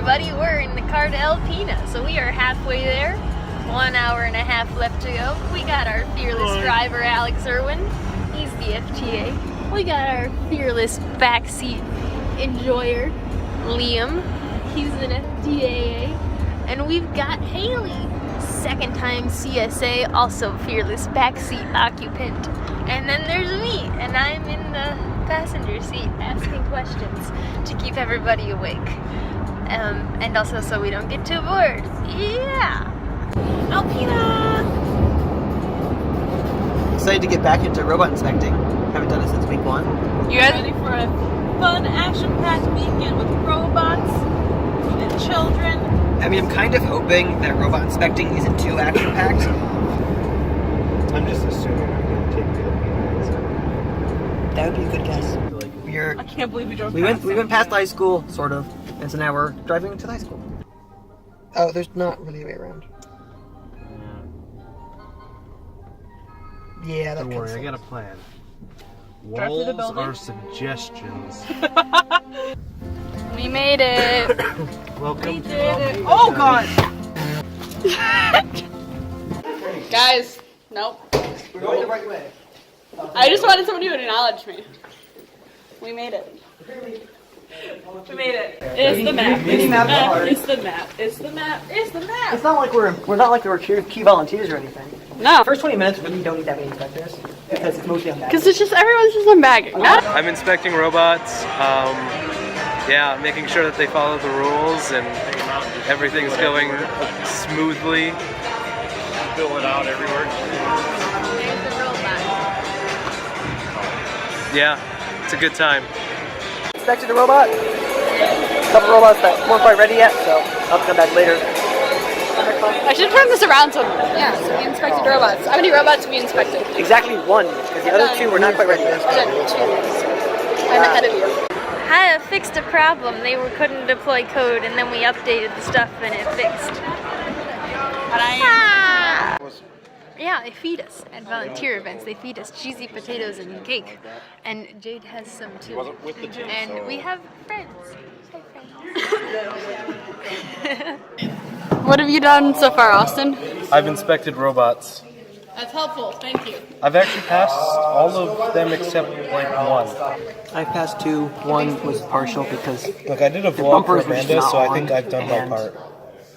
everybody, we're in the car to Alpena, so we are halfway there. 1 hour and a half left to go. We got our fearless driver, Alex Irwin. He's the FTA. We got our fearless backseat enjoyer, Liam. He's an FTA. And we've got Haley, second time CSA, also fearless backseat occupant. And then there's me, and I'm in the passenger seat asking questions to keep everybody awake. And also so we don't get too bored. Yeah! Alpena! Excited to get back into robot inspecting. Haven't done it since week 1. You guys ready for a fun, action-packed weekend with robots and children? I mean, I'm kind of hoping that robot inspecting isn't too action-packed. I'm just assuming I'm going to take the Alpena. That would be a good guess. I can't believe we drove We went past high school, sort of, and so now we're driving to high school. Oh, there's not really a way around. Yeah, that Don't worry, I sense. got a plan. Drive through the Walls building? are suggestions. We made it! Welcome We to did it. Alpena. Oh god! Guys, nope. We're going the right way. I just wanted somebody to acknowledge me. We made it. We made it. It's the map. It's the map. It's the map. It's the map. It's the map. It's not like we're not like we're key volunteers or anything. No. The first 20 minutes really don't need that many inspectors because it's mostly on that. Because it's just everyone's just unbagging. I'm inspecting robots, yeah, making sure that they follow the rules and everything's going smoothly. Fill it out everywhere. There's the robot. Yeah, it's a good time. Inspected a robot. A couple robots that weren't quite ready yet, so I'll come back later. I should turn this around so we inspected robots. How many robots we inspected? Exactly 1, because the other 2 were not quite ready. I've done 2. I'm ahead of you. I fixed a problem. They couldn't deploy code, and then we updated the stuff and it fixed. Yeah, they feed us at volunteer events. They feed us cheesy potatoes and cake. And Jade has some too. And we have friends. Hi, friends. What have you done so far, Austin? I've inspected robots. That's helpful. Thank you. I've actually passed all of them except like 1. I passed 2. 1 was partial because Look, I did a the vlog for bumpers were just Amanda, not so I think on, I've done my and part.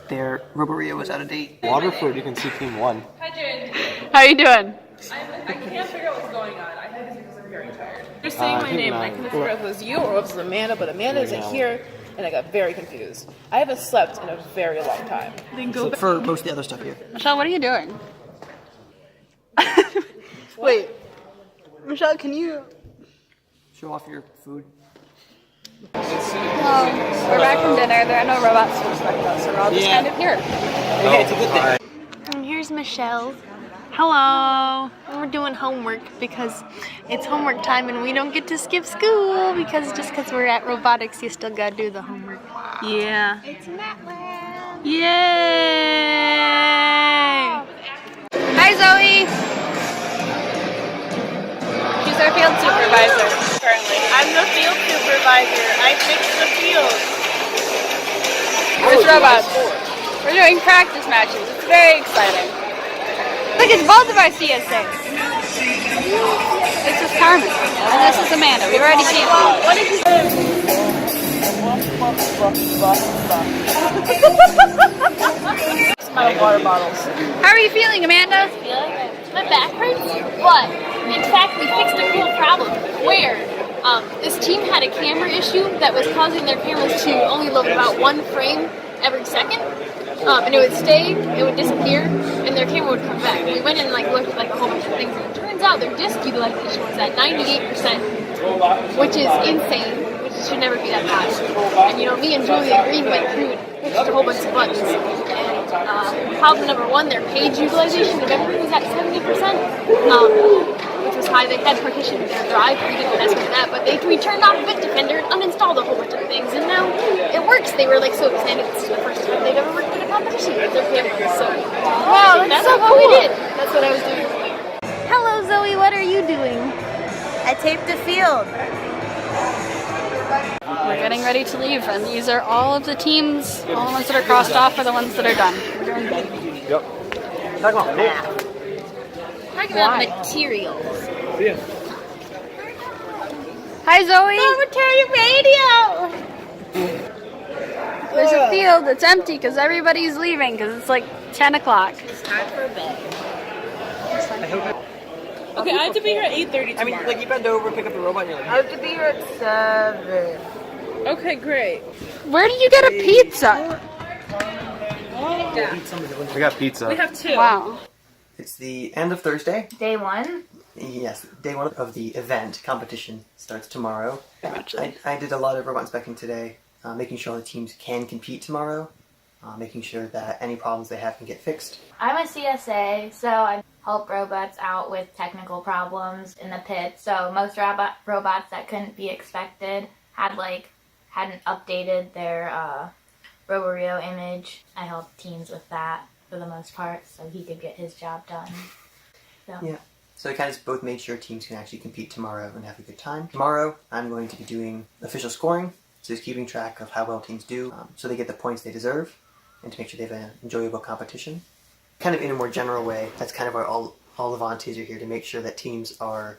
their Roboria was out of date. Waterford, you can see team 1. Hi, Jen. How are you doing? I can't figure out what's going on. I think it's because I'm very tired. You're saying my name, and I couldn't figure out if it was you or if it was Amanda, but Amanda isn't here, and I got very confused. I haven't slept in a very long time. Then go back. For most of the other stuff here. Michelle, what are you doing? Wait. Michelle, can you... Show off your food. We're back from dinner. There are no robots to inspect us, so we're all just kind of here. Okay, it's a good thing. And here's Michelle. Hello. We're doing homework because it's homework time and we don't get to skip school because just because we're at robotics, you still gotta do the homework. Yeah. It's MATLAB. Yay! Hi, Zoe. She's our field supervisor, currently. I'm the field supervisor. I fix the field. There's robots. We're doing practice matches. It's very exciting. Look, it's both of our CSAs. This is Carmen, and this is Amanda. We've already seen them. What did you My water bottles. How are you feeling, Amanda? My back hurts, but in fact we fixed a cool problem where this team had a camera issue that was causing their cameras to only load about 1 frame every second. And it would stay, it would disappear, and their camera would come back. We went in and looked at a whole bunch of things, and it turns out their disk utilization was at 98%, which is insane, which should never be that high. And me and Julia Green went through and pushed a whole bunch of buttons. And problem number 1, their page utilization of memory was at 70%, which was high. They had partitioned their drive, we didn't mess with that, but we turned off Bitdefender and uninstalled a whole bunch of things, and now it works. They were so excited. This is the first time they've ever worked in a competition with their cameras, so wow, that's so what we did. That's what I was doing. Hello, Zoe, what are you doing? I taped the field. we're getting ready to leave, and these are all of the teams. All the ones that are crossed off are the ones that are done. We're doing good. Yep. Talk about math. Talking about materials. See ya. Hi, Zoe. Over turn your radio. There's a field that's empty because everybody's leaving because it's like 10 o'clock. It's time for bed. Okay, I have to be here at 8:30 tomorrow. I mean, like you bend over, pick up the robot, and you're like, I have to be here at 7. Okay, great. Where did you get a pizza? We got pizza. We have 2. Wow. It's the end of Thursday. Day 1. Yes, day 1 of the event competition starts tomorrow. I did a lot of robot inspecting today, making sure the teams can compete tomorrow, making sure that any problems they have can get fixed. I'm a CSA, so I help robots out with technical problems in the pit. So most robots that couldn't be expected hadn't updated their RoboRio image. I helped teams with that for the most part, so he could get his job done. So. Yeah. So I kind of both made sure teams can actually compete tomorrow and have a good time. Tomorrow, I'm going to be doing official scoring, so just keeping track of how well teams do, so they get the points they deserve, and to make sure they have an enjoyable competition. Kind of in a more general way, that's kind of why all the volunteers are here, to make sure that teams are,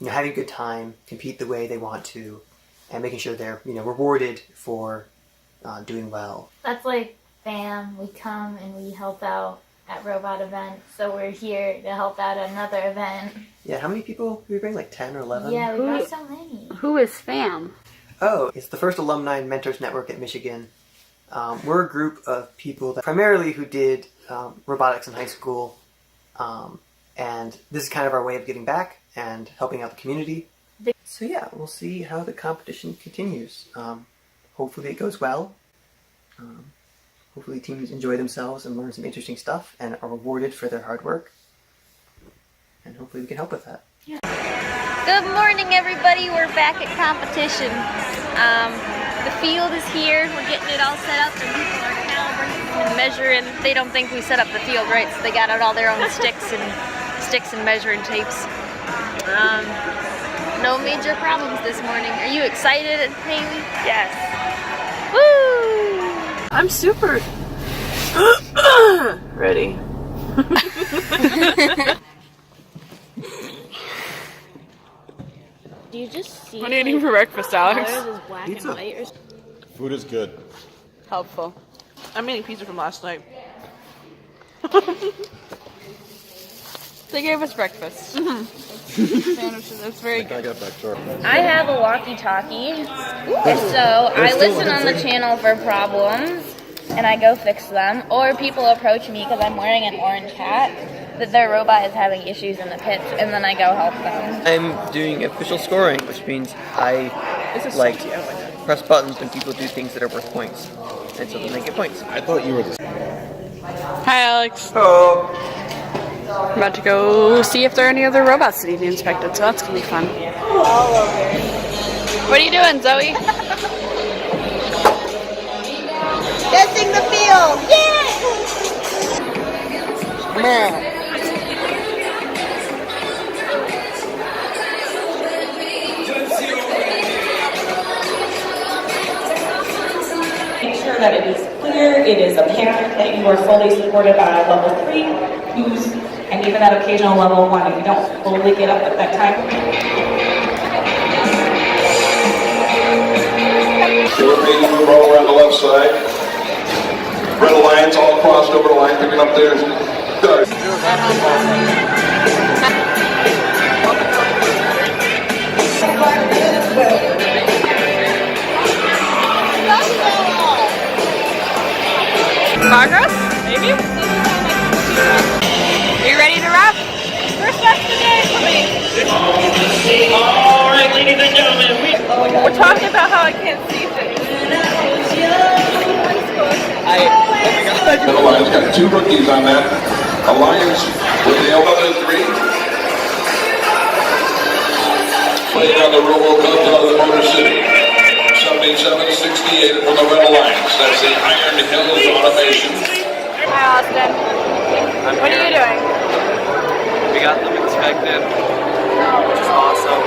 having a good time, compete the way they want to, and making sure they're, rewarded for doing well. That's like FAM. We come and we help out at robot events, so we're here to help out at another event. Yeah, how many people did we bring? Like 10 or 11? Yeah, we got so many. Who is FAM? Oh, it's the first alumni mentors network at Michigan. We're a group of people that primarily who did robotics in high school, and this is kind of our way of giving back and helping out the community. So yeah, we'll see how the competition continues. Hopefully it goes well. Hopefully teams enjoy themselves and learn some interesting stuff and are rewarded for their hard work. And hopefully we can help with that. Yeah. Good morning, everybody. We're back at competition. The field is here. We're getting it all set up, and people are calibrating and measuring. They don't think we set up the field right, so they got out all their own sticks and measuring tapes. No major problems this morning. Are you excited, Haley? Yes. Woo! I'm super ready. Do you just see? What are you eating for breakfast, Alex? Colors is black Pizza. and white, or Food is good. Helpful. I'm eating pizza from last night. They gave us breakfast. Sandwiches. It's very good. I got back short. I have a walkie-talkie, so I listen on the channel for problems, and I go fix them. Or people approach me because I'm wearing an orange hat, that their robot is having issues in the pits, and then I go help them. I'm doing official scoring, which means I press buttons when people do things that are worth points, and so then they get points. I thought you were the... Hi, Alex. Oh. I'm about to go see if there are any other robots that need to be inspected, so that's gonna be fun. What are you doing, Zoe? testing the field. Yeah. Make sure that it is clear, it is apparent that you are fully supported by level 3, use, and even that occasional level 1 if you don't fully get up at that time. Your page move all around the left side. Red lines all crossed over the line, picking up there. Progress? Maybe? Are you ready to wrap? First step today for me. All right, ladies and gentlemen, we're talking about how I can't see things. The Lions got 2 rookies on that. Alliance with the other 3. Playing on the Robo Cubs out of the Motor City. 77-68 from the Red Alliance. That's the Iron Hills Automation. Hi, Austin. What are you doing? We got them inspected, which is awesome.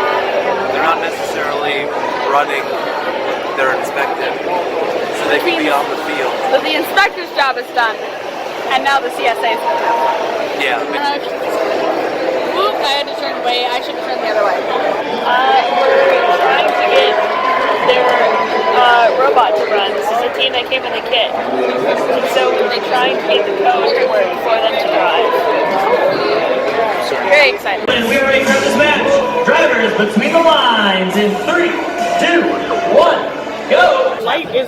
They're not necessarily running their be on the field. So the inspector's job is done, and now the CSA's going to have fun. Yeah. Whoop, I had to turn away. I should have turned the other way. We're trying to get their robot to run. This is a team that came in the kit. And so we're trying to get the code to work for them to drive. Very excited. And we're ready for this match. Drivers between the lines in 3, 2, 1, go!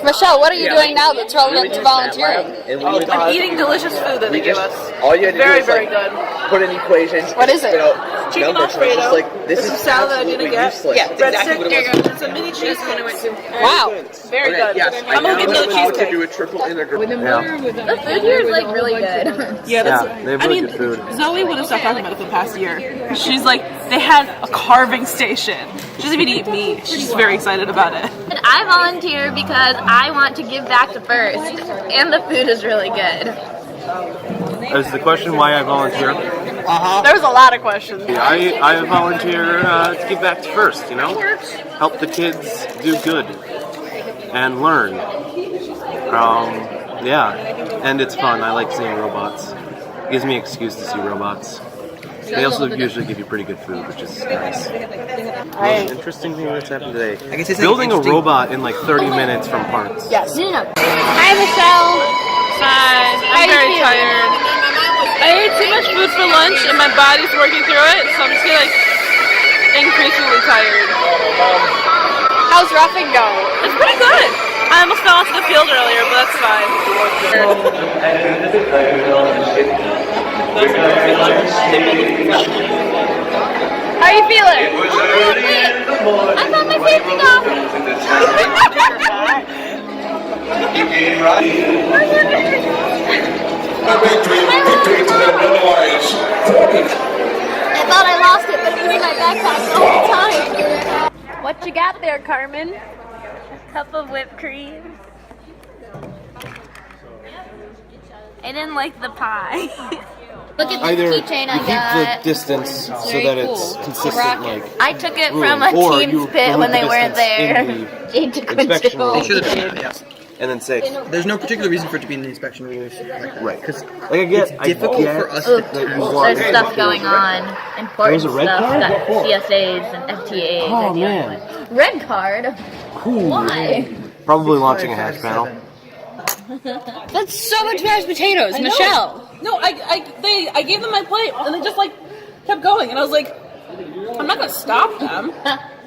Michelle, what are you doing now that's relevant to volunteering? I'm eating delicious food that they give us. All you had to Very, do is very like, good. put in equations. What is it? Chicken numbers. Alfredo. Just like, this is salad that I absolutely didn't get. useless. Yeah, That's exactly breadstick. what There it you was. go. It's a mini cheese one I went to. Wow. Very good. Yes, I'm gonna get another how to cheesecake. do a triple integral. The food here is like really good. Yeah, that's. they have I really mean, good food. Zoe would have stopped talking about it for the past year. She's like, they had a carving station. She doesn't even eat meat. She's very excited about it. I volunteer because I want to give back to First, and the food is really good. Is the question why I volunteer? There was a lot of questions. I volunteer to give back to First, you know? Help the kids do good and learn. Yeah, and it's fun. I like seeing robots. It gives me an excuse to see robots. They also usually give you pretty good food, which is nice. Most interesting thing that's happened today. Building a robot in like 30 minutes from parts. Yes. Hi, Michelle. Fine. I'm very tired. I ate too much food for lunch and my body's working through it, so I'm just getting like increasingly tired. How's roughing go? It's pretty good. I almost fell onto the field earlier, but that's fine. How are you feeling? I thought my safety Victory to the Red Lions. I thought I lost it, but it was in my backpack the whole time. What you got there, Carmen? Cup of whipped cream. I didn't like the pie. Look at Either the keychain I you got. keep the distance so very that cool. it's consistent, like I took it ruling, from a or team's you pit remove when the they weren't distance there. in Jade took the inspection control. room. Should have done that, yes. And then say, There's no particular reason for it to be in the inspection rules like that. right, Because like I get, it's difficult for us Ooh, to there's stuff going on. Important There's a red stuff card? that CSAs and FTAs Oh, are dealing man. with. Red card? cool. Why? Probably launching a hash panel. That's so much mashed potatoes, Michelle. No, I gave them my plate and they just like kept going, and I was like, I'm not gonna stop them.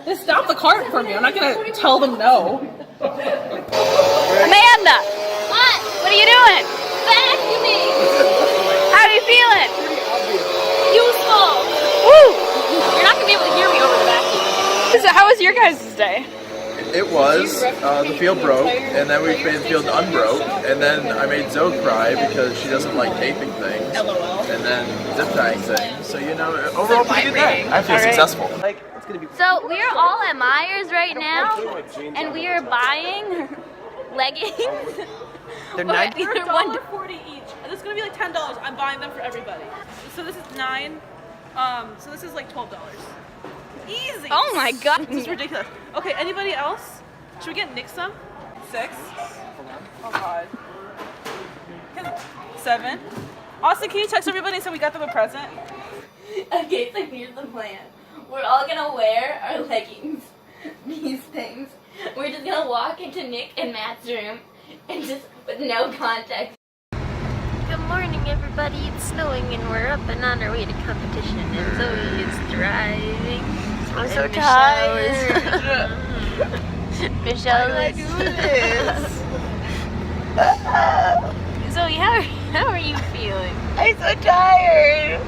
They stopped the cart from me. I'm not gonna tell them no. Amanda! What? What are you doing? Vacuuming! How are you feeling? Useful! Woo! You're not gonna be able to hear me over the vacuum. So how was your guys' day? It was, the field broke, and then we made the field unbroke, and then I made Zoe cry because she doesn't like taping things, and then zip tying things, so you know, overall pretty good day. I feel successful. Like, it's gonna be So we are all at Myers right now, and we are buying leggings. They're Or either one. $1.40 each. And this is gonna be like $10. I'm buying them for everybody. So this is $9. So this is like $12. Easy. Oh my god. This is ridiculous. Okay, anybody else? Should we get Nick some? 6. Oh god. 7. Austin, can you text everybody so we got them a present? Okay, so here's the plan. We're all gonna wear our leggings, these things. We're just gonna walk into Nick and Matt's room and just with no context. Good morning, everybody. It's snowing and we're up and on our way to competition. And Zoe is driving. I'm so tired. Michelle is. Zoe, how are you feeling? I'm so tired.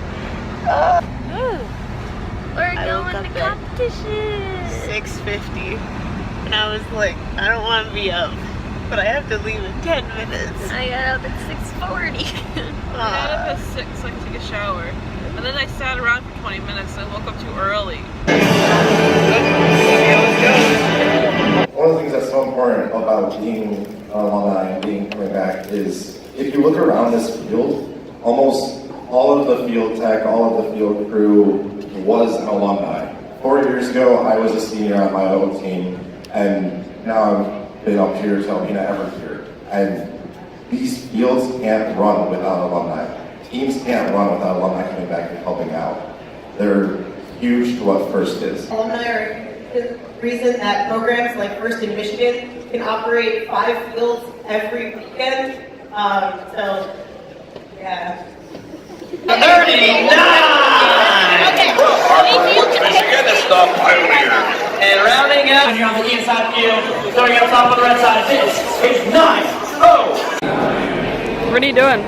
We're going to competition. 6:50, and I was like, I don't want to be up, but I have to leave in 10 minutes. I got up at 6:40. I got up at 6 so I could take a shower. And then I sat around for 20 minutes and I woke up too early. One of the things that's so important about being an alumni and being coming back is if you look around this field, almost all of the field tech, all of the field crew was an alumni. 4 years ago, I was a senior on my own team, and now I've been up here to Alpena every year. And these fields can't run without alumni. Teams can't run without alumni coming back and helping out. They're huge to what FIRST is. Alumni are the reason that programs like FIRST in Michigan can operate 5 fields every weekend. So, yeah. 39! Okay. Michigan is the pioneer. And rounding out here on the inside field, throwing up top on the red side, this is nice. Oh! What are you doing?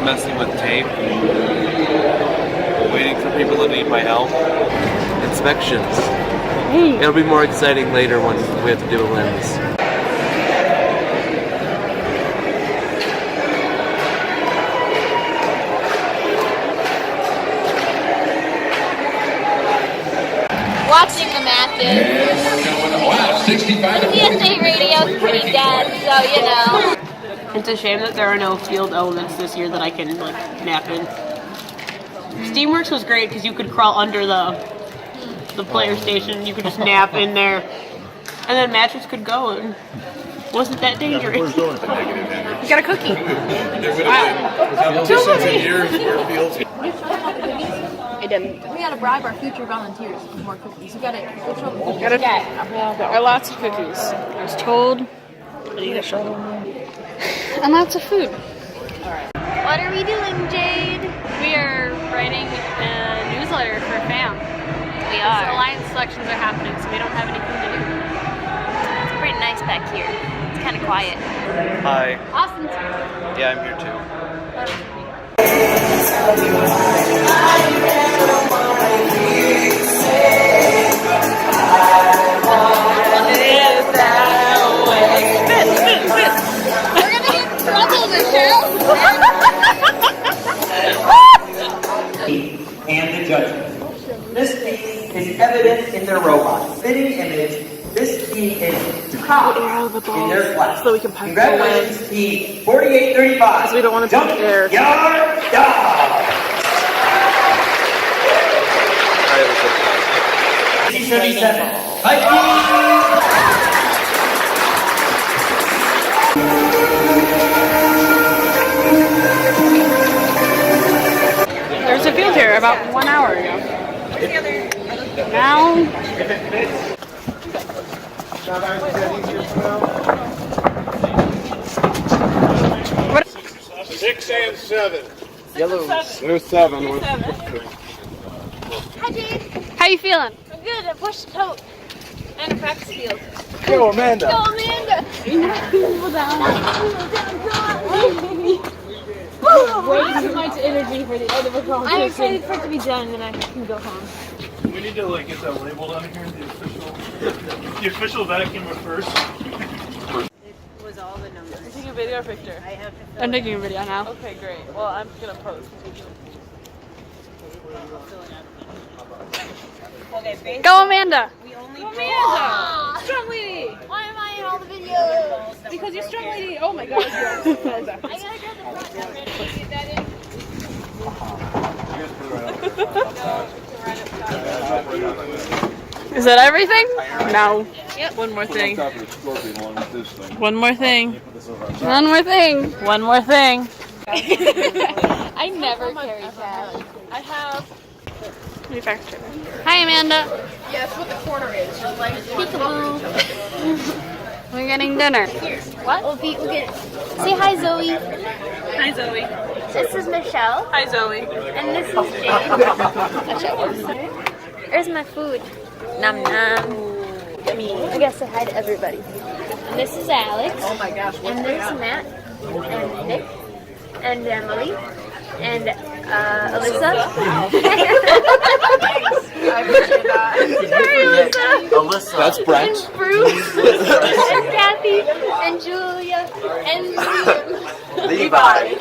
Messing with tape. Waiting for people to need my help. Inspections. It'll be more exciting later when we have to do a lens. Watching the matches. Wow, 65 to 43. CSA radio's pretty dead, so you know. It's a shame that there are no field elements this year that I can like nap in. Steamworks was great because you could crawl under the player station. You could just nap in there, and then matches could go. And wasn't that dangerous? Where's going to negative energy? You got a cookie. Wow. 2 years where fields. I didn't. We gotta bribe our future volunteers with more cookies. We gotta There are lots of cookies. I was told. And lots of food. What are we doing, Jade? We are writing a newsletter for FAM. We are. So Alliance selections are happening, so we don't have anything to do. It's pretty nice back here. It's kind of quiet. Hi. Austin. Yeah, I'm here too. We're gonna get in trouble, Michelle. And the judgment. This team is evident in their robot. Fitting image, this team is top in their class. So we can pack Congratulations, team 4835. So we don't want to take air. Yard dog. 37. There was a field here about 1 hour ago. Now, 6 and 7. Yellow. There's 7. Hi, Jade. how you feeling? I'm good. I pushed the tote and a practice field. Go, Amanda. Go, Amanda. Way too much energy for the end of a competition. I'm excited for it to be done, and then I can go home. We need to like get that labeled on here. The official vacuum of FIRST. Was all the numbers. You're taking a video or picture? I have to I'm taking a video now. Okay, great. Well, I'm gonna post. Okay, Go, Amanda! we only Amanda! Strong lady! Why am I in all the videos? Because you're strong lady! Oh my god, yes. I gotta grab the front camera. Get that in. Is that everything? No. Yep. One more thing. One more thing. One more thing. One more thing. I never carry cash. I have. Hi, Amanda. Yeah, that's what the corner is. Just like Peekaboo. We're getting dinner. What? We'll get. Say hi, Zoe. Hi, Zoe. This is Michelle. Hi, Zoe. And this is Jade. There's my food. Nom nom. Yummy. I gotta say hi to everybody. And this is Alex. Oh my gosh. And there's Matt. And Nick. And Emily. And Alyssa. I appreciate that. Sorry, Alyssa. That's Brent. And Bruce. And Kathy. And Julia. And Levi.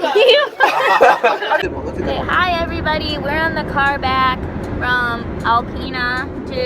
Say hi, everybody. We're on the car back from Alpena to